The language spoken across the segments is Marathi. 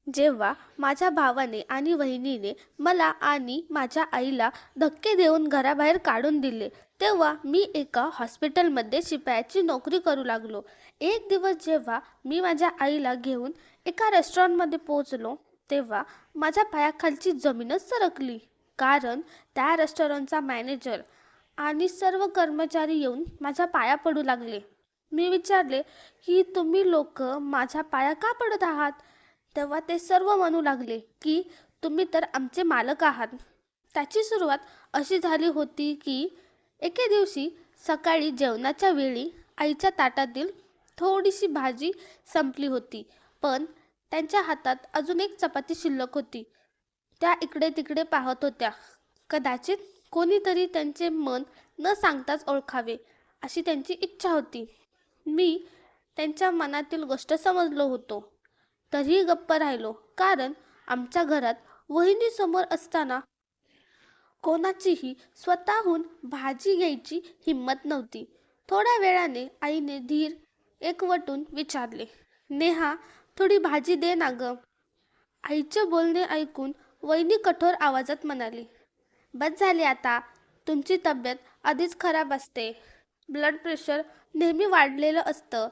जेव्हा माझ्या भावाने आणि वहिनीने मला आणि माझ्या आईला धक्के देऊन घराबाहेर काढून दिले, तेव्हा मी एका हॉस्पिटलमध्ये शिपायाची नोकरी करू लागलो. एक दिवस जेव्हा मी माझ्या आईला घेऊन एका रेस्टॉरंटमध्ये पोहोचलो, तेव्हा माझ्या पायाखालची जमीनच सरकली. कारण त्या रेस्टॉरंटचा मॅनेजर आणि सर्व कर्मचारी येऊन माझ्या पाया पडू लागले. मी विचारले की तुम्ही लोक माझ्या पाया का पडत आहात? तेव्हा ते सर्व म्हणू लागले की तुम्ही तर आमचे मालक आहात. त्याची सुरुवात अशी झाली होती की एके दिवशी सकाळी जेवणाच्या वेळी आईच्या ताटातील थोडीशी भाजी संपली होती, पण त्यांच्या हातात अजून एक चपाती शिल्लक होती. त्या इकडे तिकडे पाहत होत्या. कदाचित कोणीतरी त्यांचे मन न सांगताच ओळखावे अशी त्यांची इच्छा होती. मी त्यांच्या मनातील गोष्ट समजलो होतो. तरीही गप्प राहिलो, कारण आमच्या घरात वहिनी समोर असताना कोणाचीही स्वतःहून भाजी घ्यायची हिंमत नव्हती. थोड्या वेळाने आईने धीर एकवटून विचारले, नेहा, थोडी भाजी दे ना ग. आईचे बोलणे ऐकून वहिनी कठोर आवाजात म्हणाली, बस झाली आता. तुमची तब्येत आधीच खराब असते. ब्लड प्रेशर नेहमी वाढलेलं असतं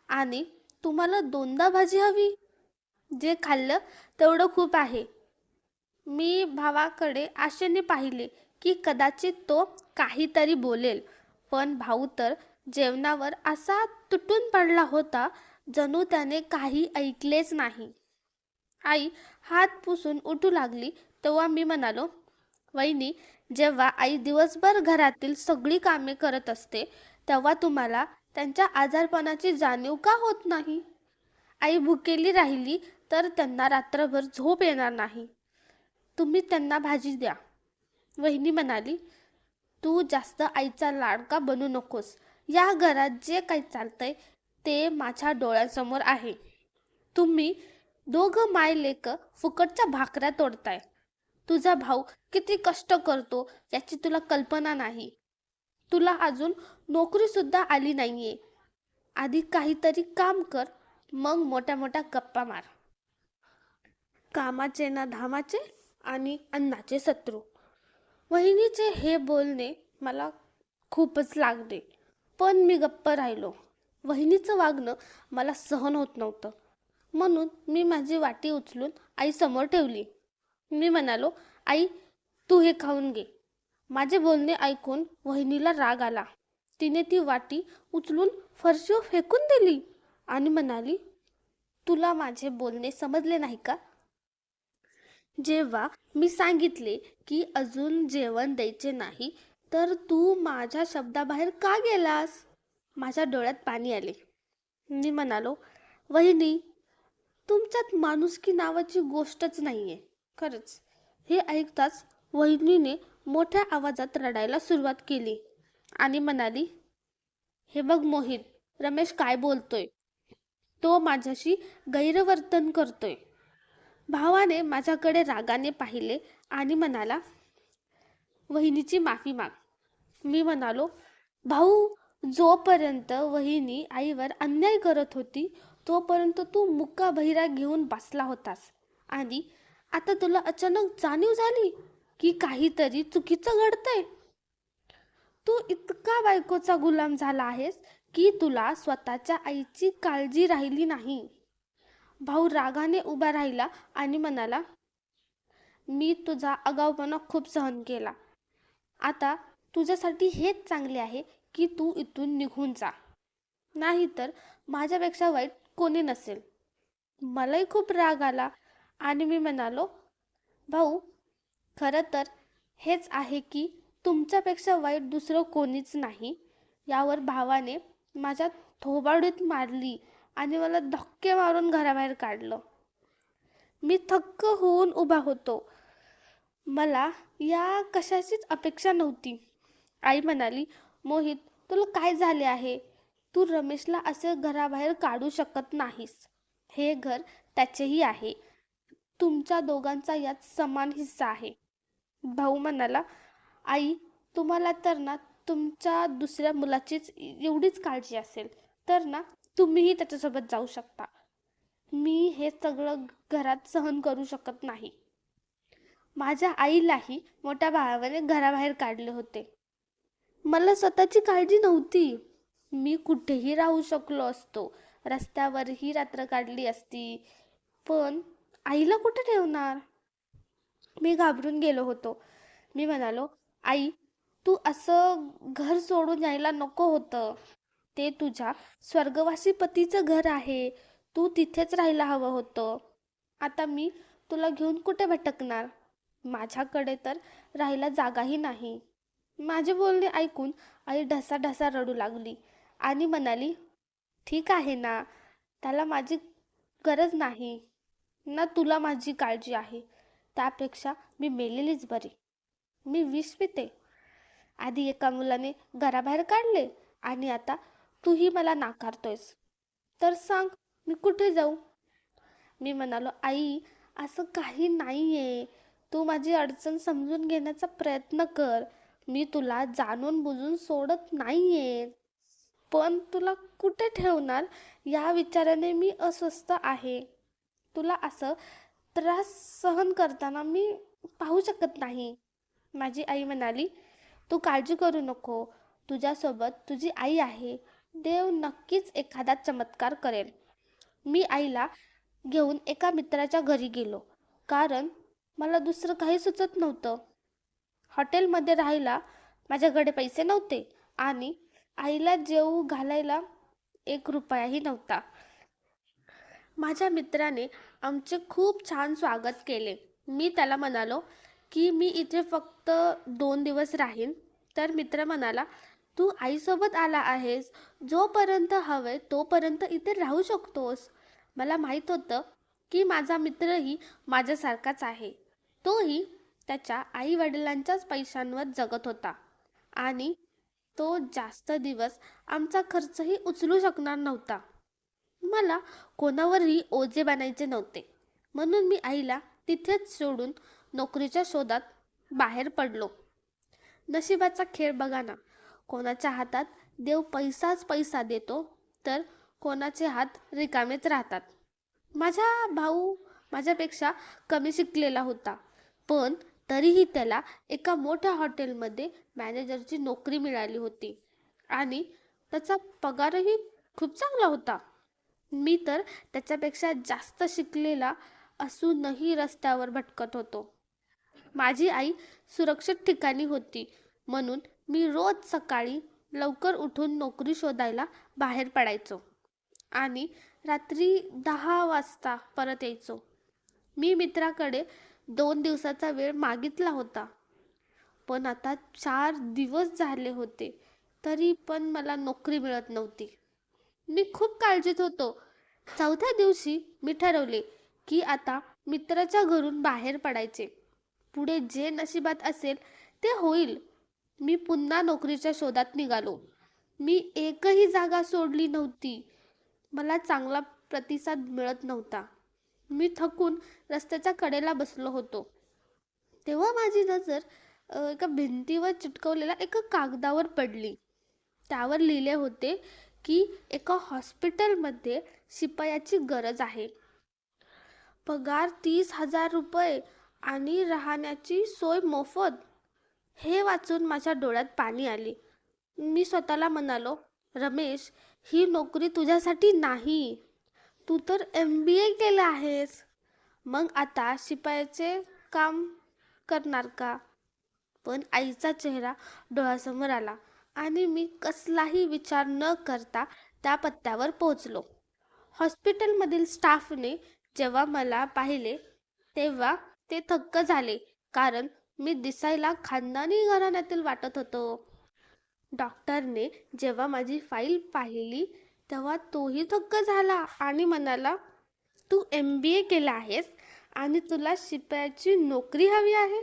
आणि तुम्हाला दोनदा भाजी हवी? जे खाल्लं तेवढं खूप आहे. मी भावाकडे आशेने पाहिले की कदाचित तो काहीतरी बोलेल, पण भाऊ तर जेवणावर असा तुटून पडला होता जणू त्याने काही ऐकलेच नाही. आई हात पुसून उठू लागली तेव्हा मी म्हणालो, वहिनी, जेव्हा आई दिवसभर घरातील सगळी कामे करत असते तेव्हा तुम्हाला त्यांच्या आजारपणाची जाणीव का होत नाही? आई भुकेली राहिली तर त्यांना रात्रभर झोप येणार नाही. तुम्ही त्यांना भाजी द्या. वहिनी म्हणाली, तू जास्त आईचा लाडका बनू नकोस. या घरात जे काही चालतंय ते माझ्या डोळ्यासमोर आहे. तुम्ही दोघं मायलेक फुकटच्या भाकऱ्या तोडताय. तुझा भाऊ किती कष्ट करतो याची तुला कल्पना नाही. तुला अजून नोकरी सुद्धा आली नाहीये. आधी काहीतरी काम कर, मग मोठ्या मोठ्या गप्पा मार. कामाचे ना धामाचे आणि अन्नाचे शत्रू. वहिनीचे हे बोलणे मला खूपच लागले, पण मी गप्प राहिलो. वहिनीचं वागणं मला सहन होत नव्हतं, म्हणून मी माझी वाटी उचलून आई समोर ठेवली. मी म्हणालो, आई, तू हे खाऊन घे. माझे बोलणे ऐकून वहिनीला राग आला. तिने ती वाटी उचलून फरशीवर फेकून दिली आणि म्हणाली, तुला माझे बोलणे समजले नाही का? जेव्हा मी सांगितले की अजून जेवण द्यायचे नाही, तर तू माझ्या शब्दाबाहेर का गेलास? माझ्या डोळ्यात पाणी आले. मी म्हणालो, वहिनी, तुमच्यात माणुसकी नावाची गोष्टच नाहीये. खरंच. हे ऐकताच वहिनीने मोठ्या आवाजात रडायला सुरुवात केली आणि म्हणाली, हे बघ मोहित, रमेश काय बोलतोय. तो माझ्याशी गैरवर्तन करतोय. भावाने माझ्याकडे रागाने पाहिले आणि म्हणाला, वहिनीची माफी माग. मी म्हणालो, भाऊ, जोपर्यंत वहिनी आईवर अन्याय करत होती तोपर्यंत तू मुक्का बहिरा घेऊन बसला होतास, आणि आता तुला अचानक जाणीव झाली की काहीतरी चुकीचं घडतंय. तू इतका बायकोचा गुलाम झाला आहेस की तुला स्वतःच्या आईची काळजी राहिली नाही. भाऊ रागाने उभा राहिला आणि म्हणाला, मी तुझा आगाऊपणा खूप सहन केला. आता तुझ्यासाठी हेच चांगले आहे की तू इथून निघून जा. नाहीतर माझ्यापेक्षा वाईट कोणी नसेल. मलाही खूप राग आला आणि मी म्हणालो, भाऊ, खरं तर हेच आहे की तुमच्यापेक्षा वाईट दुसरं कोणीच नाही. यावर भावाने माझ्या थोबाडीत मारली आणि मला धक्के मारून घराबाहेर काढलं. मी थक्क होऊन उभा होतो. मला या कशाचीच अपेक्षा नव्हती. आई म्हणाली, मोहित, तुला काय झाले आहे? तू रमेशला असे घराबाहेर काढू शकत नाहीस. हे घर त्याचेही आहे. तुमच्या दोघांचा यात समान हिस्सा आहे. भाऊ म्हणाला, आई, तुम्हाला तर ना तुमच्या दुसऱ्या मुलाचीच एवढीच काळजी असेल तर ना तुम्हीही त्याच्यासोबत जाऊ शकता. मी हे सगळं घरात सहन करू शकत नाही. माझ्या आईलाही मोठ्या भावाने घराबाहेर काढले होते. मला स्वतःची काळजी नव्हती. मी कुठेही राहू शकलो असतो. रस्त्यावरही रात्र काढली असती. पण आईला कुठे ठेवणार? मी घाबरून गेलो होतो. मी म्हणालो, आई, तू असं घर सोडून यायला नको होतं. ते तुझ्या स्वर्गवासी पतीचं घर आहे. तू तिथेच राहायला हवं होतं. आता मी तुला घेऊन कुठे भटकणार? माझ्याकडे तर राहायला जागाही नाही. माझे बोलणे ऐकून आई ढसाढसा रडू लागली आणि म्हणाली, ठीक आहे ना, त्याला माझी गरज नाही ना, तुला माझी काळजी आहे. त्यापेक्षा मी मेलेलीच बरी. मी विष पिते. आधी एका मुलाने घराबाहेर काढले आणि आता तूही मला नाकारतोयस. तर सांग, मी कुठे जाऊ? मी म्हणालो, आई, असं काही नाहीये. तू माझी अडचण समजून घेण्याचा प्रयत्न कर. मी तुला जाणून बुजून सोडत नाहीये. पण तुला कुठे ठेवणार या विचाराने मी अस्वस्थ आहे. तुला असं त्रास सहन करताना मी पाहू शकत नाही. माझी आई म्हणाली, तू काळजी करू नको. तुझ्यासोबत तुझी आई आहे. देव नक्कीच एखादा चमत्कार करेल. मी आईला घेऊन एका मित्राच्या घरी गेलो, कारण मला दुसरं काही सुचत नव्हतं. हॉटेलमध्ये राहायला माझ्याकडे पैसे नव्हते आणि आईला जेवू घालायला 1 रुपयाही नव्हता. माझ्या मित्राने आमचे खूप छान स्वागत केले. मी त्याला म्हणालो की मी इथे फक्त 2 दिवस राहीन. तर मित्र म्हणाला, तू आईसोबत आला आहेस, जोपर्यंत हवे तोपर्यंत इथे राहू शकतोस. मला माहीत होतं की माझा मित्रही माझ्यासारखाच आहे. तोही त्याच्या आई वडिलांच्याच पैशांवर जगत होता आणि तो जास्त दिवस आमचा खर्चही उचलू शकणार नव्हता. मला कोणावरही ओझे बनायचे नव्हते, म्हणून मी आईला तिथेच सोडून नोकरीच्या शोधात बाहेर पडलो. नशिबाचा खेळ बघा ना, कोणाच्या हातात देव पैसाच पैसा देतो, तर कोणाचे हात रिकामेच राहतात. माझा भाऊ माझ्यापेक्षा कमी शिकलेला होता, पण तरीही त्याला एका मोठ्या हॉटेलमध्ये मॅनेजरची नोकरी मिळाली होती आणि त्याचा पगारही खूप चांगला होता. मी तर त्याच्यापेक्षा जास्त शिकलेला असूनही रस्त्यावर भटकत होतो. माझी आई सुरक्षित ठिकाणी होती, म्हणून मी रोज सकाळी लवकर उठून नोकरी शोधायला बाहेर पडायचो आणि रात्री 10 वाजता परत यायचो. मी मित्राकडे 2 दिवसाचा वेळ मागितला होता, पण आता 4 दिवस झाले होते तरी पण मला नोकरी मिळत नव्हती. मी खूप काळजीत होतो. चौथ्या दिवशी मी ठरवले की आता मित्राच्या घरून बाहेर पडायचे. पुढे जे नशिबात असेल ते होईल. मी पुन्हा नोकरीच्या शोधात निघालो. मी एकही जागा सोडली नव्हती. मला चांगला प्रतिसाद मिळत नव्हता. मी थकून रस्त्याच्या कडेला बसलो होतो. तेव्हा माझी नजर एका भिंतीवर चिटकवलेल्या एका कागदावर पडली. त्यावर लिहिले होते की एका हॉस्पिटलमध्ये शिपायाची गरज आहे. पगार 30,000 रुपये आणि राहण्याची सोय मोफत. हे वाचून माझ्या डोळ्यात पाणी आले. मी स्वतःला म्हणालो, रमेश, ही नोकरी तुझ्यासाठी नाही. तू तर MBA केलं आहेस. मग आता शिपायाचे काम करणार का? पण आईचा चेहरा डोळ्यासमोर आला आणि मी कसलाही विचार न करता त्या पत्त्यावर पोहोचलो. हॉस्पिटलमधील स्टाफने जेव्हा मला पाहिले तेव्हा ते थक्क झाले, कारण मी दिसायला खानदानी घराण्यातील वाटत होतो. डॉक्टरने जेव्हा माझी फाईल पाहिली तेव्हा तोही थक्क झाला आणि म्हणाला, तू MBA केलं आहेस आणि तुला शिपायाची नोकरी हवी आहे?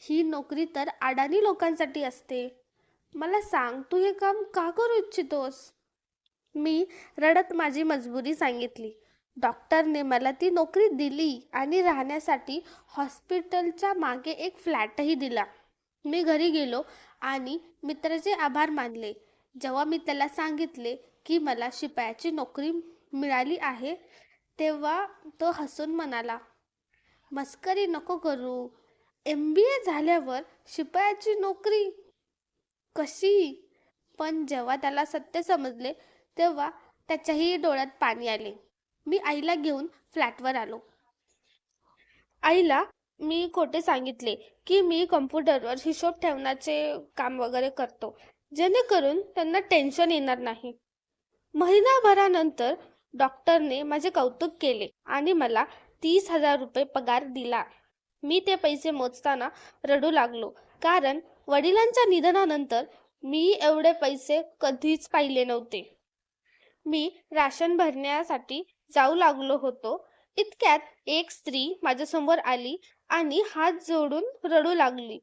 ही नोकरी तर अडाणी लोकांसाठी असते. मला सांग, तू हे काम का करू इच्छितोस? मी रडत माझी मजबुरी सांगितली. डॉक्टरने मला ती नोकरी दिली आणि राहण्यासाठी हॉस्पिटलच्या मागे एक फ्लॅटही दिला. मी घरी गेलो आणि मित्राचे आभार मानले. जेव्हा मी त्याला सांगितले की मला शिपायाची नोकरी मिळाली आहे, तेव्हा तो हसून म्हणाला, मस्करी नको करू. MBA झाल्यावर शिपायाची नोकरी कशी? पण जेव्हा त्याला सत्य समजले तेव्हा त्याच्याही डोळ्यात पाणी आले. मी आईला घेऊन फ्लॅटवर आलो. आईला मी खोटे सांगितले की मी कम्प्युटरवर हिशोब ठेवण्याचे काम वगैरे करतो, जेणेकरून त्यांना टेन्शन येणार नाही. महिनाभरानंतर डॉक्टरने माझे कौतुक केले आणि मला 30,000 रुपये पगार दिला. मी ते पैसे मोजताना रडू लागलो, कारण वडिलांच्या निधनानंतर मी एवढे पैसे कधीच पाहिले नव्हते. मी राशन भरण्यासाठी जाऊ लागलो होतो. इतक्यात एक स्त्री माझ्यासमोर आली आणि हात जोडून रडू लागली.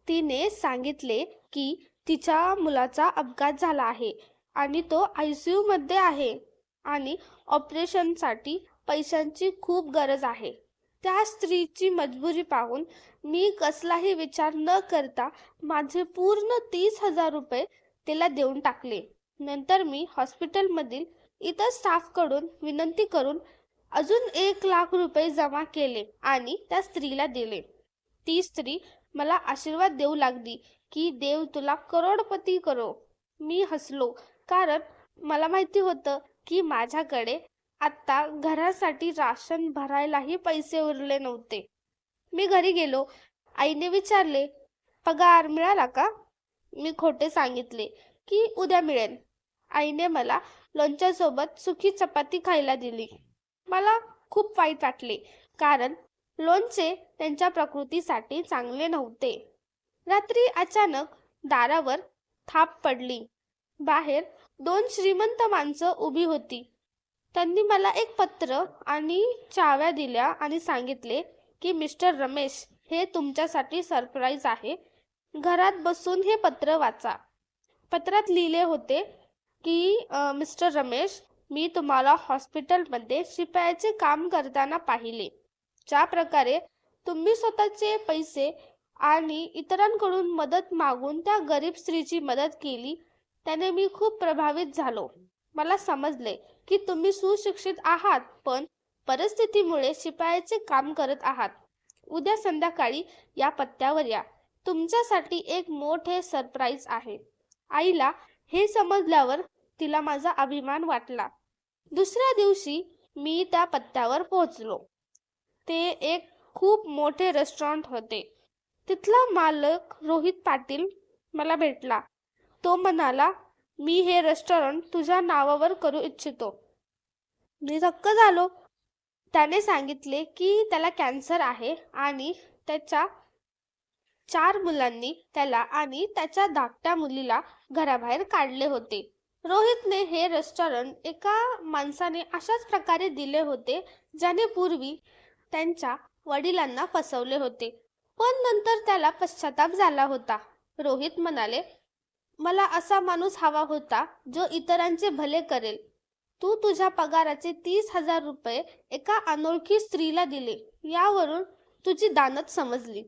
तिने सांगितले की तिच्या मुलाचा अपघात झाला आहे आणि तो ICU मध्ये आहे आणि ऑपरेशनसाठी पैशांची खूप गरज आहे. त्या स्त्रीची मजबुरी पाहून मी कसलाही विचार न करता माझे पूर्ण 30,000 रुपये तिला देऊन टाकले. नंतर मी हॉस्पिटलमधील इतर स्टाफकडून विनंती करून अजून 1,00,000 रुपये जमा केले आणि त्या स्त्रीला दिले. ती स्त्री मला आशीर्वाद देऊ लागली की देव तुला करोडपती करो. मी हसलो, कारण मला माहिती होतं की माझ्याकडे आता घरासाठी राशन भरायलाही पैसे उरले नव्हते. मी घरी गेलो. आईने विचारले, पगार मिळाला का? मी खोटे सांगितले की उद्या मिळेल. आईने मला लोणच्यासोबत सुकी चपाती खायला दिली. मला खूप वाईट वाटले, कारण लोणचे त्यांच्या प्रकृतीसाठी चांगले नव्हते. रात्री अचानक दारावर थाप पडली. बाहेर 2 श्रीमंत माणसं उभी होती. त्यांनी मला एक पत्र आणि चाव्या दिल्या आणि सांगितले की मिस्टर रमेश, हे तुमच्यासाठी सरप्राईज आहे. घरात बसून हे पत्र वाचा. पत्रात लिहिले होते की मिस्टर रमेश, मी तुम्हाला हॉस्पिटलमध्ये शिपायाचे काम करताना पाहिले. ज्या प्रकारे तुम्ही स्वतःचे पैसे आणि इतरांकडून मदत मागून त्या गरीब स्त्रीची मदत केली, त्याने मी खूप प्रभावित झालो. मला समजले की तुम्ही सुशिक्षित आहात, पण परिस्थितीमुळे शिपायाचे काम करत आहात. उद्या संध्याकाळी या पत्त्यावर या. तुमच्यासाठी एक मोठे सरप्राईज आहे. आईला हे समजल्यावर तिला माझा अभिमान वाटला. दुसऱ्या दिवशी मी त्या पत्त्यावर पोहोचलो. ते एक खूप मोठे रेस्टॉरंट होते. तिथला मालक रोहित पाटील मला भेटला. तो म्हणाला, मी हे रेस्टॉरंट तुझ्या नावावर करू इच्छितो. मी थक्क झालो. त्याने सांगितले की त्याला कॅन्सर आहे आणि त्याच्या 4 मुलांनी त्याला आणि त्याच्या धाकट्या मुलीला घराबाहेर काढले होते. रोहितने हे रेस्टॉरंट एका माणसाने अशाच प्रकारे दिले होते, ज्याने पूर्वी त्यांच्या वडिलांना फसवले होते. पण नंतर त्याला पश्चाताप झाला होता. रोहित म्हणाले, मला असा माणूस हवा होता जो इतरांचे भले करेल. तू तुझ्या पगाराचे 30,000 रुपये एका अनोळखी स्त्रीला दिले. यावरून तुझी दानत समजली.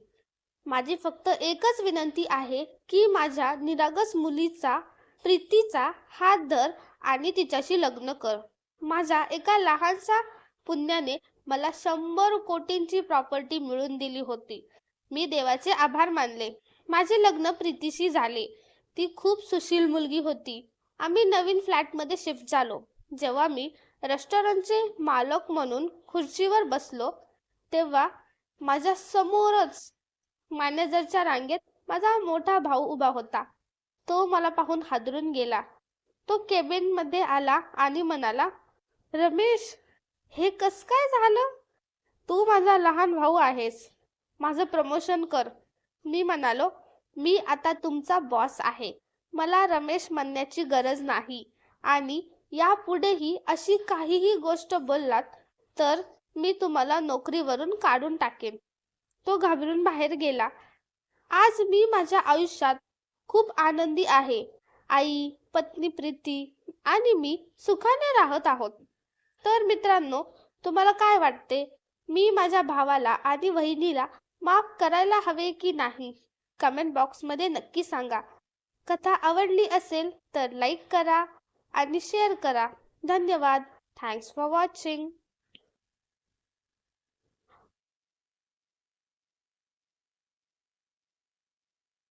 माझी फक्त एकच विनंती आहे की माझ्या निरागस मुलीचा प्रीतीचा हात धर आणि तिच्याशी लग्न कर. माझ्या एका लहानशा पुण्याने मला 100 कोटींची प्रॉपर्टी मिळवून दिली होती. मी देवाचे आभार मानले. माझे लग्न प्रीतीशी झाले. ती खूप सुशील मुलगी होती. आम्ही नवीन फ्लॅटमध्ये शिफ्ट झालो. जेव्हा मी रेस्टॉरंटचे मालक म्हणून खुर्चीवर बसलो, तेव्हा माझ्या समोरच मॅनेजरच्या रांगेत माझा मोठा भाऊ उभा होता. तो मला पाहून हादरून गेला. तो केबिन मध्ये आला आणि म्हणाला, रमेश, हे कस काय झालं? तू माझा लहान भाऊ आहेस. माझं प्रमोशन कर. मी म्हणालो, मी आता तुमचा बॉस आहे. मला रमेश म्हणण्याची गरज नाही आणि यापुढेही अशी काहीही गोष्ट बोललात तर मी तुम्हाला नोकरीवरून काढून टाकेन. तो घाबरून बाहेर गेला. आज मी माझ्या आयुष्यात खूप आनंदी आहे. आई, पत्नी प्रीती आणि मी सुखाने राहत आहोत. तर मित्रांनो, तुम्हाला काय वाटते? मी माझ्या भावाला आणि वहिनीला माफ करायला हवे की नाही? कमेंट बॉक्समध्ये नक्की सांगा. कथा आवडली असेल तर लाईक करा आणि शेअर करा. धन्यवाद. Thanks for watching.